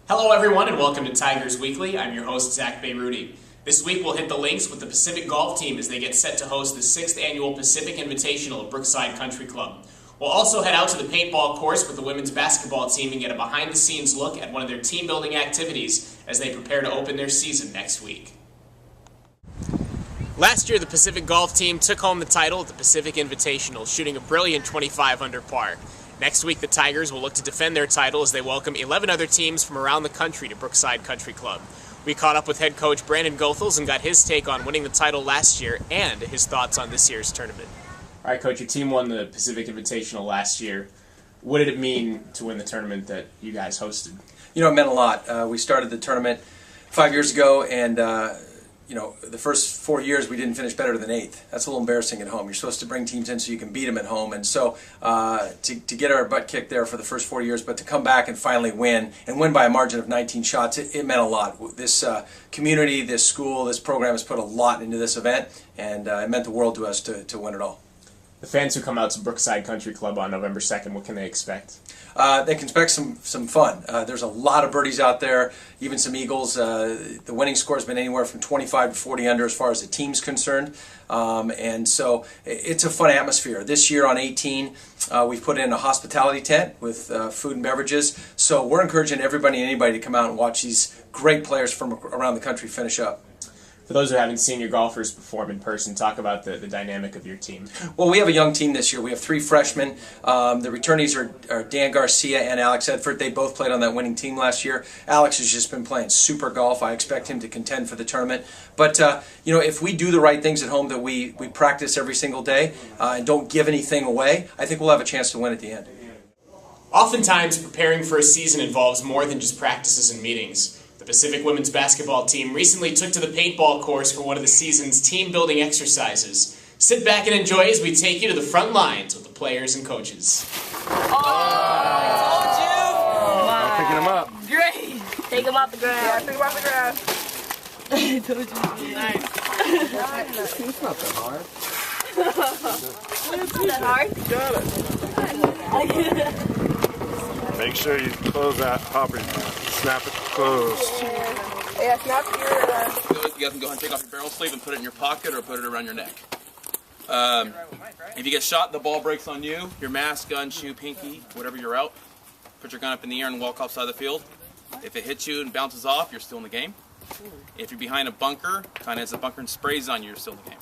Hello everyone and welcome to Tigers Weekly. I'm your host Zach Beyruti. This week we'll hit the links with the Pacific Golf Team as they get set to host the 6th annual Pacific Invitational at Brookside Country Club. We'll also head out to the paintball course with the women's basketball team and get a behind-the-scenes look at one of their team-building activities as they prepare to open their season next week. Last year the Pacific Golf Team took home the title at the Pacific Invitational, shooting a brilliant 25 under par. Next week, the Tigers will look to defend their title as they welcome 11 other teams from around the country to Brookside Country Club. We caught up with head coach Brandon Goethals and got his take on winning the title last year and his thoughts on this year's tournament. All right, Coach, your team won the Pacific Invitational last year. What did it mean to win the tournament that you guys hosted? You know, it meant a lot. We started the tournament 5 years ago, and the first 4 years we didn't finish better than 8th. That's a little embarrassing at home. You're supposed to bring teams in so you can beat them at home, and so to get our butt kicked there for the first 4 years, but to come back and finally win by a margin of 19 shots, it meant a lot. This community, this school, this program has put a lot into this event, and it meant the world to us to win it all. The fans who come out to Brookside Country Club on November 2nd, what can they expect? They can expect some fun. There's a lot of birdies out there, even some eagles. The winning score has been anywhere from 25 to 40 under as far as the team's concerned. And so it's a fun atmosphere. This year on 18, we've put in a hospitality tent with food and beverages. So we're encouraging everybody and anybody to come out and watch these great players from around the country finish up. For those who haven't seen your golfers perform in person, talk about the dynamic of your team. Well, we have a young team this year. We have 3 freshmen. The returnees are Dan Garcia and Alex Edford. They both played on that winning team last year. Alex has just been playing super golf. I expect him to contend for the tournament. But, if we do the right things at home, that we practice every single day and don't give anything away, I think we'll have a chance to win at the end. Oftentimes, preparing for a season involves more than just practices and meetings. The Pacific women's basketball team recently took to the paintball course for one of the season's team-building exercises. Sit back and enjoy as we take you to the front lines with the players and coaches. I Picking him up. Great. Take him off the ground. Yeah, take him off the ground. I told you. Nice. It's not that hard. It's not that hard. You got it. Make sure you close that hopper. Snap it closed. Yeah, snap your... You guys can go ahead and take off your barrel sleeve and put it in your pocket or put it around your neck. If you get shot, the ball breaks on you. Your mask, gun, shoe, pinky, whatever you're out. Put your gun up in the air and walk offside the field. If it hits you and bounces off, you're still in the game. If you're behind a bunker, kind of as a bunker and sprays on you, you're still in the game.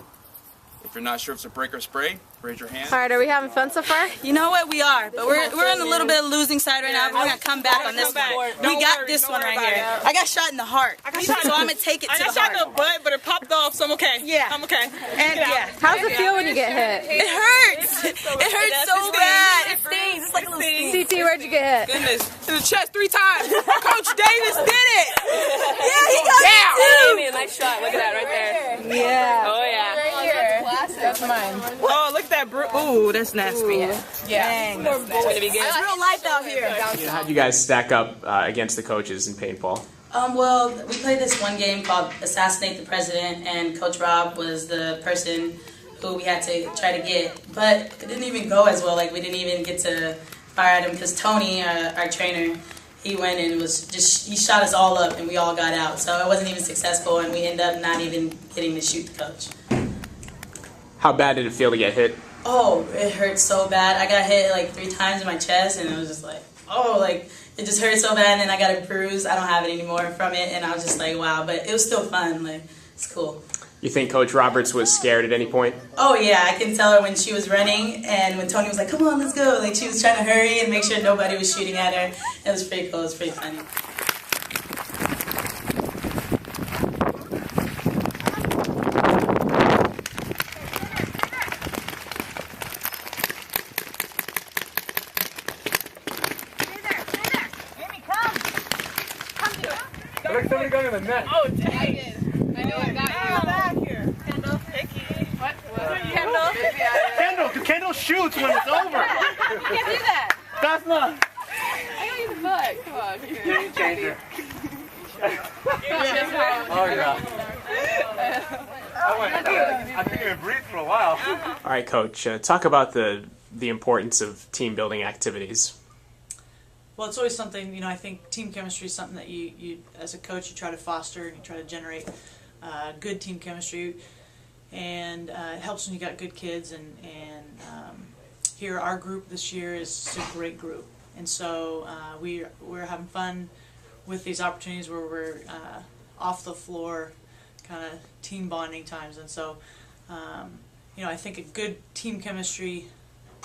If you're not sure if it's a break or spray, raise your hand. All right, are we having fun so far? You know what? We are, but we're in a little bit of losing side right now. But we're gonna come back on this one. We got this one right here. I got shot in the heart, so I'm gonna take it to the heart. I got shot in the butt, but it popped off, so I'm okay. Yeah, I'm okay. And yeah, how's it feel when you get hit? it hurts. It hurts so bad. It stings. It's like a little sting. CT, where'd you get hit? Goodness, in the chest 3 times. Coach Davis did it. Yeah, he got it too. Nice shot. Look at that right there. Yeah. Oh, yeah. That's mine. Oh, look at that. Ooh, that's nasty. Yeah. Dang, that's nasty. It's real life out here. How do you guys stack up against the coaches in paintball? Well, we played this one game called Assassinate the President, and Coach Rob was the person who we had to try to get. But it didn't even go as well. Like, we didn't even get to fire at him because Tony, our trainer, he went and he shot us all up, and we all got out. So it wasn't even successful, and we ended up not even getting to shoot the coach. How bad did it feel to get hit? Oh, it hurt so bad. I got hit like 3 times in my chest, and it was just like, it just hurt so bad, and then I got a bruise. I don't have it anymore from it, and I was just like, wow. But it was still fun. Like, it's cool. You think Coach Roberts was scared at any point? Oh, yeah. I can tell her when she was running, and when Tony was like, come on, let's go. Like, she was trying to hurry and make sure nobody was shooting at her. It was pretty cool. It was pretty funny. Somebody got in the net. Oh, dang. I know I got you. Back here. Kendall. Hickey. What? Kendall. Kendall, because Kendall shoots when it's over. You can't do that. That's not. I got you the butt. Come on. Game changer. Oh, yeah. I couldn't even breathe for a while. All right, Coach, talk about the importance of team-building activities. Well, it's always something, you know, I think team chemistry is something that you as a coach, you try to foster and you try to generate good team chemistry. And it helps when you got good kids. And here, our group this year is a great group. And so we're having fun with these opportunities where we're off the floor, kind of team bonding times. And so, you know, I think a good team chemistry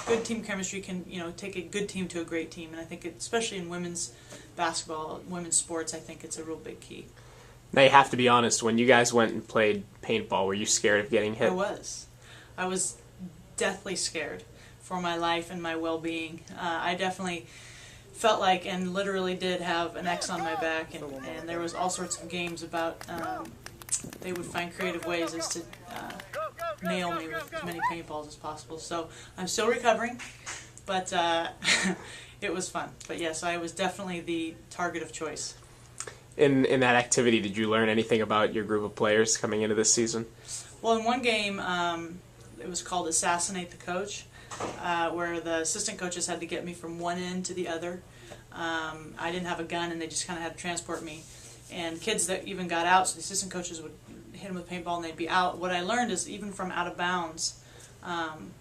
can, you know, take a good team to a great team. And I think especially in women's basketball, women's sports, I think it's a real big key. Now you have to be honest, when you guys went and played paintball, were you scared of getting hit? I was deathly scared for my life and my well-being. I definitely felt like and literally did have an X on my back, and there was all sorts of games about they would find creative ways as to nail me with as many paintballs as possible. So I'm still recovering, but it was fun. But yes, I was definitely the target of choice. In that activity, did you learn anything about your group of players coming into this season? Well, in one game, it was called Assassinate the Coach, where the assistant coaches had to get me from one end to the other. I didn't have a gun, and they just kind of had to transport me. And kids that even got out, so the assistant coaches would hit them with paintball and they'd be out. What I learned is even from out of bounds,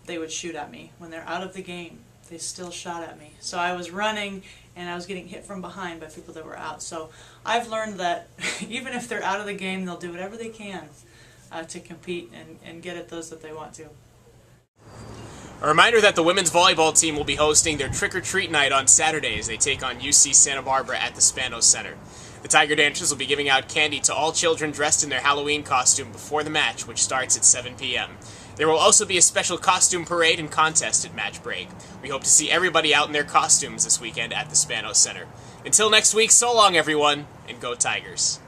they would shoot at me. When they're out of the game, they still shot at me. So I was running, and I was getting hit from behind by people that were out. So I've learned that even if they're out of the game, they'll do whatever they can to compete and get at those that they want to. A reminder that the women's volleyball team will be hosting their trick-or-treat night on Saturday as they take on UC Santa Barbara at the Spanos Center. The Tiger Dancers will be giving out candy to all children dressed in their Halloween costume before the match, which starts at 7 p.m. There will also be a special costume parade and contest at match break. We hope to see everybody out in their costumes this weekend at the Spanos Center. Until next week, so long everyone, and go Tigers.